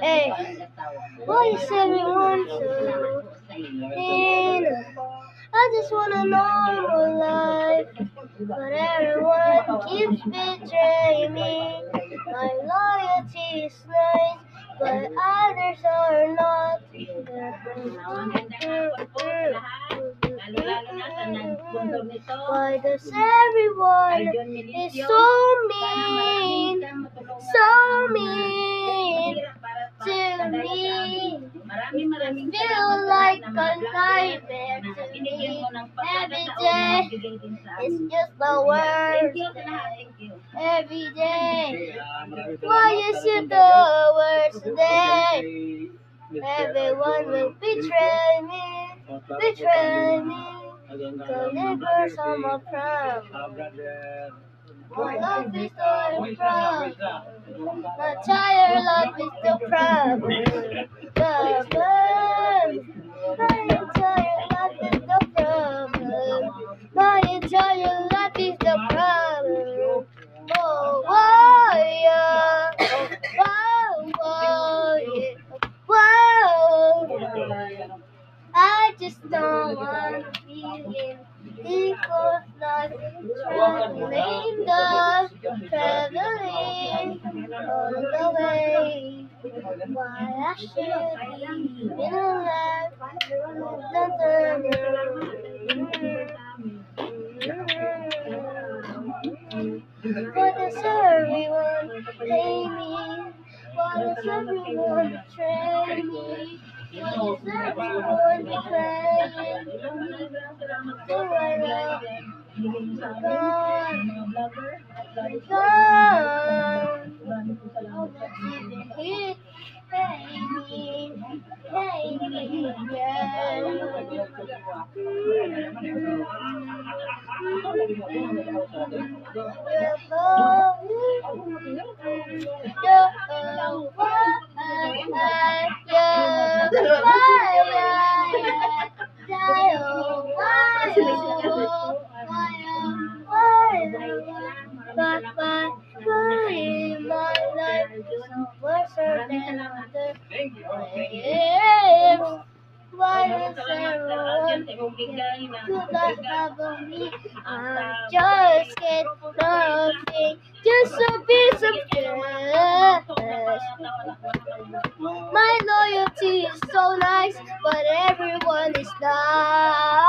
Hey, why is everyone so mean? I just want a normal life, but everyone keeps betraying me. My loyalty is nice, but others are not. Why does everyone is so mean, so mean to me? It feels like a nightmare to me. Every day it's just the worst. Every day, why is it the worst day? Everyone will betray me. The neighbors are my problem. My life is the problem. My entire life is the problem. My entire life is the problem. My entire life is the problem. Oh, whoa, yeah. Oh, whoa, yeah. Whoa. I just don't want to be in people's life, traveling all the way. Why I should be in alive, what does everyone pay me? Why does everyone betray me? Why does everyone betray me? Do I love gone? He pay me, why my life is worse than other waves? Why does everyone good like have me? I just get nothing, just a piece of trash. My loyalty is so nice, but everyone is not.